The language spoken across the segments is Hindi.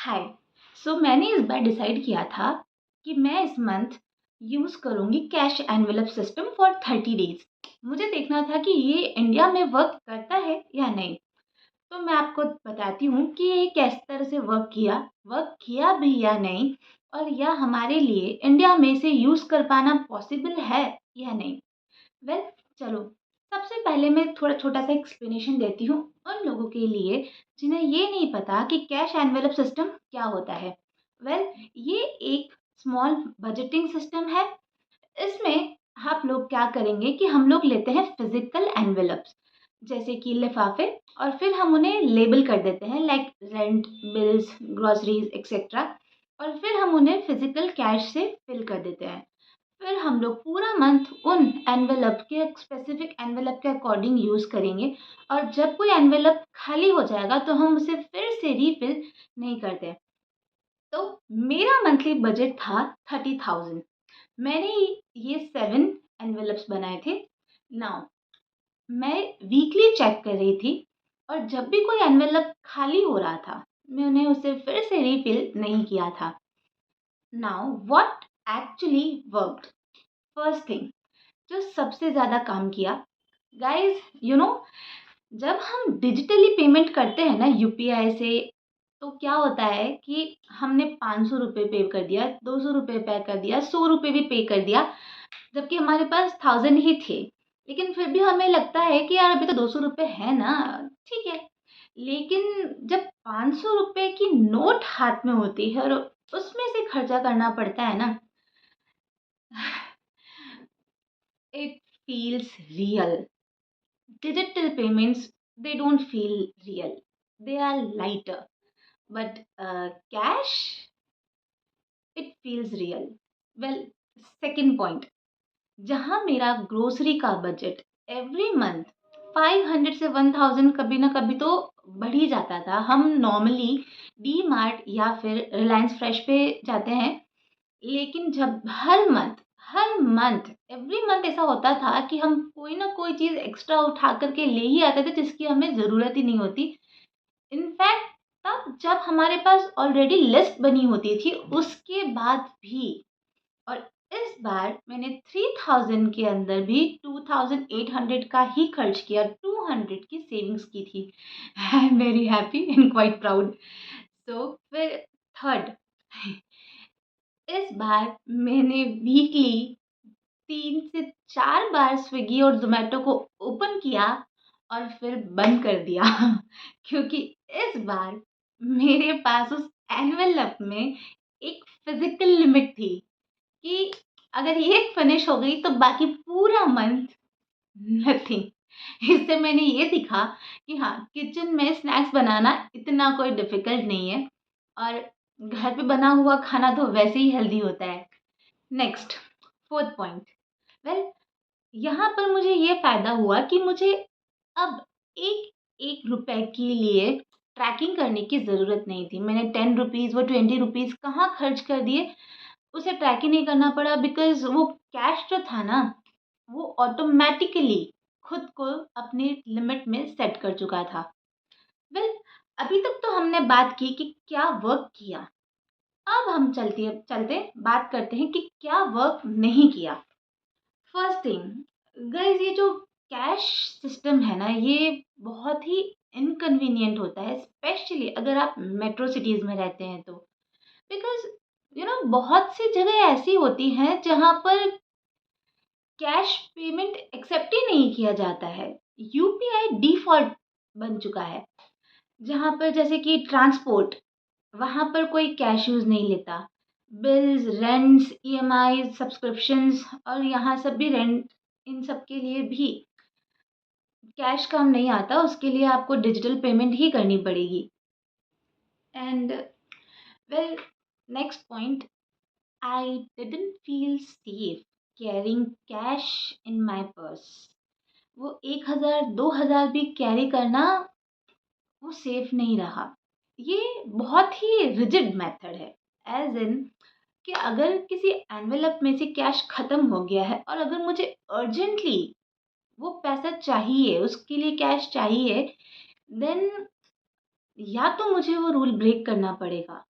हाय। मैंने इस बार डिसाइड किया था कि मैं इस मंथ यूज़ करूँगी cash envelope system for 30 days. मुझे देखना था कि ये इंडिया में वर्क करता है या नहीं। तो मैं आपको बताती हूँ कि ये किस तरह से वर्क किया भी या नहीं, और यह हमारे लिए इंडिया में से यूज़ कर पाना पॉसिबल है या नहीं। वेल, चलो, सबसे पहले मैं थोड़ा छोटा-सा एक्सप्लेनेशन देती हूँ उन लोगों के लिए जिन्हें ये नहीं पता कि कैश एनवेलप सिस्टम क्या होता है। वेल, ये एक स्मॉल बजटिंग सिस्टम है। इसमें आप लोग क्या करेंगे कि हम लोग लेते हैं फिज़िकल एनवेलप्स, जैसे कि लिफ़ाफ़े, और फिर हम उन्हें लेबल कर देते हैं like rent, bills, groceries etcetera, और फिर हम उन्हें फिज़िकल कैश से फिल कर देते हैं। फिर हम लोग पूरा मंथ उन एनवेलप के स्पेसिफिक एनवेलप के अकॉर्डिंग यूज़ करेंगे, और जब कोई एनवेलप खाली हो जाएगा तो हम उसे फिर से रीफिल नहीं करते। तो मेरा मंथली बजट था 30,000। मैंने ये 7 एनवेलप्स बनाए थे। नाउ मैं वीकली चेक कर रही थी, और जब भी कोई एनवेलप खाली हो रहा था, मैं उन्हें उसे फिर से रीफिल नहीं किया था। Now what actually worked? First thing, जो सबसे ज़्यादा काम किया, गाइस, जब हम डिजिटली पेमेंट करते हैं ना यूपीआई से, तो क्या होता है कि हमने 500 रुपये पे कर दिया, 200 रुपये पे कर दिया, 100 रुपये भी पे कर दिया, जबकि हमारे पास 1000 ही थे। लेकिन फिर भी हमें लगता है कि यार अभी तो 200 रुपये है ना, ठीक है। लेकिन जब 500 रुपये की नोट हाथ में होती है और उसमें से खर्चा करना पड़ता है ना, it feels real. Digital payments, they don't feel real. They are lighter. But cash, it feels real. Well, second point, जहाँ मेरा ग्रोसरी का बजट एवरी मंथ 500 से 1000 कभी ना कभी तो बढ़ ही जाता था। हम नॉर्मली डी मार्ट या फिर रिलायंस फ्रेश पे जाते हैं, लेकिन जब हर मंथ एवरी मंथ ऐसा होता था कि हम कोई ना कोई चीज़ एक्स्ट्रा उठा कर के ले ही आते थे जिसकी हमें ज़रूरत ही नहीं होती। इनफैक्ट तब जब हमारे पास ऑलरेडी लिस्ट बनी होती थी उसके बाद भी। और इस बार मैंने 3000 के अंदर भी 2800 का ही खर्च किया, 200 की सेविंग्स की थी। I am very happy and quite proud. फिर थर्ड, इस बार मैंने वीकली 3 से 4 बार स्विगी और ज़ोमैटो को ओपन किया और फिर बंद कर दिया क्योंकि इस बार मेरे पास उस एनवेलप में एक फ़िज़िकल लिमिट थी कि अगर ये फिनिश हो गई तो बाकी पूरा मंथ नथिंग। इससे मैंने ये सीखा कि हाँ, किचन में स्नैक्स बनाना इतना कोई डिफ़िकल्ट नहीं है, और घर पे बना हुआ खाना तो वैसे ही हेल्दी होता है। Next, fourth point. वेल, यहाँ पर मुझे ये फ़ायदा हुआ कि मुझे अब एक एक रुपए के लिए ट्रैकिंग करने की ज़रूरत नहीं थी। मैंने 10 रुपीज़ व 20 रुपीज़ कहाँ खर्च कर दिए, उसे ट्रैक ही नहीं करना पड़ा, बिकॉज़ वो कैश जो था ना, वो ऑटोमैटिकली खुद को अपनी लिमिट में सेट कर चुका था। वेल, अभी तक तो हमने बात की कि क्या वर्क किया। अब हम चलते बात करते हैं कि क्या वर्क नहीं किया। फर्स्ट थिंग, गाइस, ये जो कैश सिस्टम है ना, ये बहुत ही इनकन्वीनियंट होता है, स्पेशली अगर आप मेट्रो सिटीज़ में रहते हैं तो। बिकॉज़ बहुत सी जगह ऐसी होती हैं जहाँ पर कैश पेमेंट एक्सेप्ट ही नहीं किया जाता है। यूपीआई डिफ़ॉल्ट बन चुका है। जहाँ पर जैसे कि ट्रांसपोर्ट, वहाँ पर कोई कैश यूज़ नहीं लेता। बिल्स, रेंट्स, ईएमआईज़, सब्सक्रिप्शंस, और यहाँ सब भी रेंट, इन सब के लिए भी कैश काम नहीं आता, उसके लिए आपको डिजिटल पेमेंट ही करनी पड़ेगी। And well, next point, I didn't feel safe carrying cash in my purse. वो 1000 2000 भी कैरी करना, वो सेफ नहीं रहा। ये बहुत ही रिजिड मेथड है, एज इन कि अगर किसी एनवेलप में से कैश खत्म हो गया है और अगर मुझे अर्जेंटली वो पैसा चाहिए, उसके लिए कैश चाहिए, देन या तो मुझे वो रूल ब्रेक करना पड़ेगा,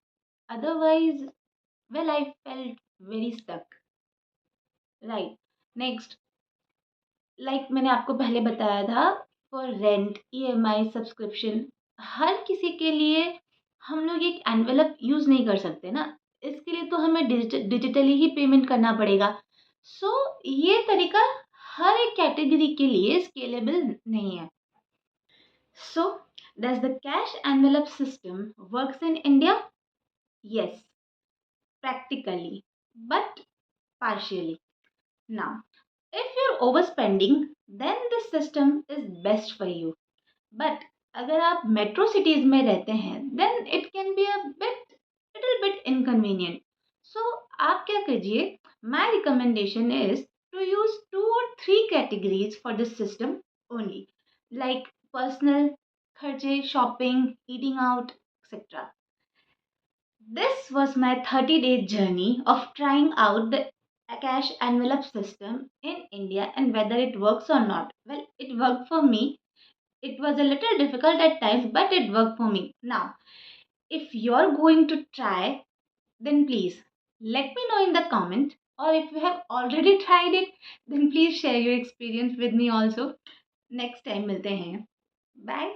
Otherwise, well, I felt very stuck. Right. Next, मैंने आपको पहले बताया था, फॉर रेंट, ईएमआई, सब्सक्रिप्शन, हर किसी के लिए हम लोग एक एनवेलप यूज़ नहीं कर सकते ना। इसके लिए तो हमें डिजिटली ही पेमेंट करना पड़ेगा। सो ये तरीका हर एक कैटेगरी के लिए स्केलेबल नहीं है। So does the cash envelope system works in India? Yes, practically, but partially. Now, if you're overspending, then this system is best for you. But अगर आप मेट्रो सिटीज में रहते हैं, then it can be a little bit inconvenient. So आप क्या कीजिए? My recommendation is to use 2 or 3 categories for this system only, like personal खर्चे, shopping, eating out, etc. This was my 30-day journey of trying out the cash envelope system in India and whether it works or not. Well, it worked for me. It was a little difficult at times, but it worked for me. Now, if you're going to try, then please let me know in the comment. Or if you have already tried it, then please share your experience with me also. Next time मिलते हैं. Bye.